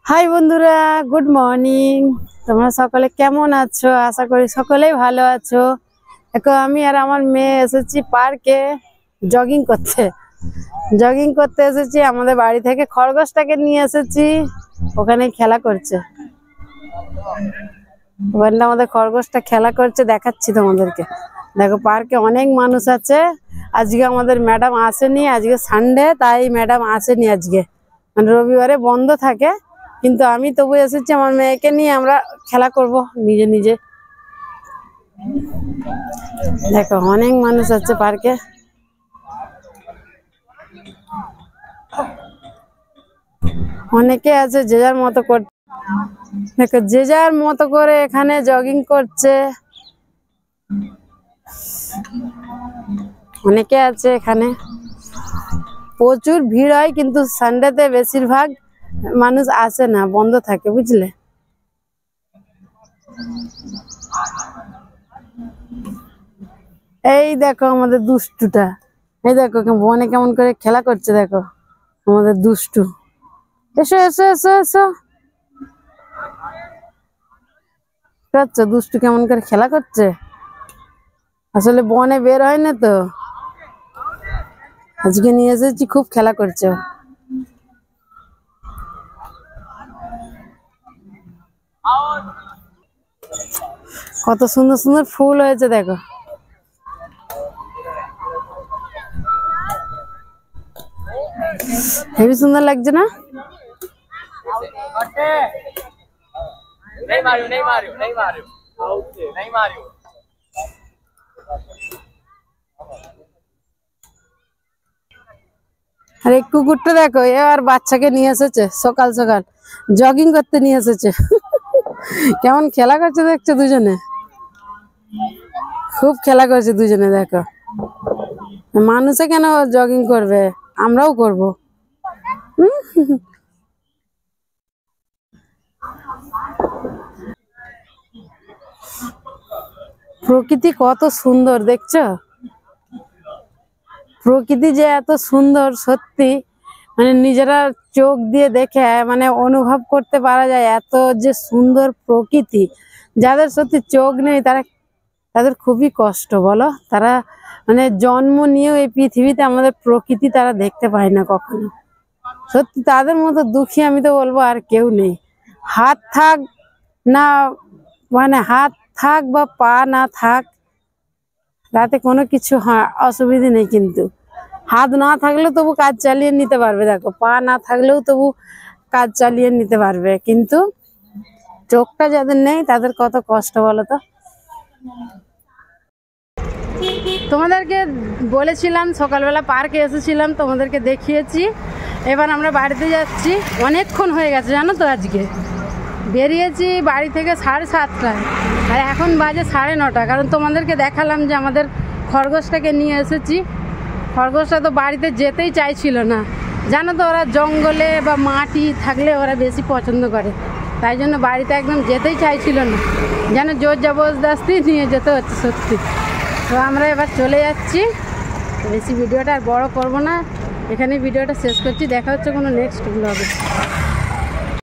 High বন্ধুরা, good morning. তোমরা সকলে কেমন আছো? আশা করি সকলেই ভালো আছো। দেখো, আমি আর আমার মেয়ে এসেছি পার্কে জগিং করতে এসেছি। আমাদের বাড়ি থেকে খরগোশটাকে নিয়ে এসেছি, ওখানে খেলা করছে। ওখানটা আমাদের খরগোশটা খেলা করছে, দেখাচ্ছি তোমাদেরকে। দেখো, পার্কে অনেক মানুষ আছে। আজকে আমাদের ম্যাডাম আসেনি, আজকে সানডে, তাই ম্যাডাম আসেনি আজকে, মানে রবিবারে বন্ধ থাকে। কিন্তু আমি তবু এসেছি আমার মেয়েকে নিয়ে, আমরা খেলা করব নিজে নিজে। দেখো, অনেক মানুষ আছে পার্কে। অনেকে আছে যে যার মতো করতে। দেখো, যে যার মতো করে এখানে জগিং করছে। অনেকে আছে এখানে, প্রচুর ভিড় হয়, কিন্তু সানডেতে বেশিরভাগ মানুষ আসে না, বন্ধ থাকে, বুঝলে। এই দেখো আমাদের দুষ্টুটা, এই দেখো বনে কেমন করে খেলা করছে। দেখো আমাদের দুষ্টু, এসো এসো এসো এসো। দুষ্টু কেমন করে খেলা করছে। আসলে বনে বের হয় না তো, আজকে নিয়ে এসেছি, খুব খেলা করছে। কত সুন্দর সুন্দর ফুল হয়েছে, দেখো। হেবি সুন্দর লাগছে না? আর এই কুকুরটা দেখো, এবার বাচ্চাকে নিয়ে এসেছে, সকাল সকাল জগিং করতে নিয়ে এসেছে। কেমন খেলা করছে দেখছো দুজনে, খুব খেলা করছে দুজনে। দেখো, মানুষে কেন জগিং করবে, আমরাও করব। প্রকৃতি কত সুন্দর দেখছো, প্রকৃতি যে এত সুন্দর, সত্যি মানে নিজেরা চোখ দিয়ে দেখে মানে অনুভব করতে পারা যায়, এত যে সুন্দর প্রকৃতি। যাদের সত্যি চোখ নেই তাদের খুবই কষ্ট, বলো। তারা মানে জন্ম নিয়েও এই পৃথিবীতে আমাদের প্রকৃতি তারা দেখতে পায় না কখনো। সত্যি তাদের মতো দুঃখী আমি তো বলবো আর কেউ নেই। হাত থাক না, মানে হাত থাক বা পা না থাক, তাতে কোনো কিছু অসুবিধা নেই, কিন্তু হাত না থাকলেও তবু কাজ চালিয়ে নিতে পারবে। দেখো, পা না থাকলেও তবু কাজ চালিয়ে নিতে পারবে, কিন্তু চোখটা যাদের নেই তাদের কত কষ্ট, বলো তো। তোমাদেরকে বলেছিলাম সকালবেলা পার্কে এসেছিলাম, তোমাদেরকে দেখিয়েছি। এবার আমরা বাড়িতে যাচ্ছি, অনেকক্ষণ হয়ে গেছে জানো তো। আজকে বেরিয়েছি বাড়ি থেকে 7:30টায়, আর এখন বাজে 9:30, কারণ তোমাদেরকে দেখালাম যে আমাদের খরগোশটাকে নিয়ে এসেছি। খরগোশটা তো বাড়িতে যেতেই চাইছিল না, জানো তো। ওরা জঙ্গলে বা মাটি থাকলে ওরা বেশি পছন্দ করে, তাই জন্য বাড়িতে একদম যেতেই চাইছিল না, যেন জোর জবরদস্তি নিয়ে যেতে হচ্ছে সত্যি। তো আমরা এবার চলে যাচ্ছি, বেশি ভিডিওটা আর বড় করবো না, এখানে ভিডিওটা শেষ করছি। দেখা হচ্ছে কোনো নেক্সট ব্লগে।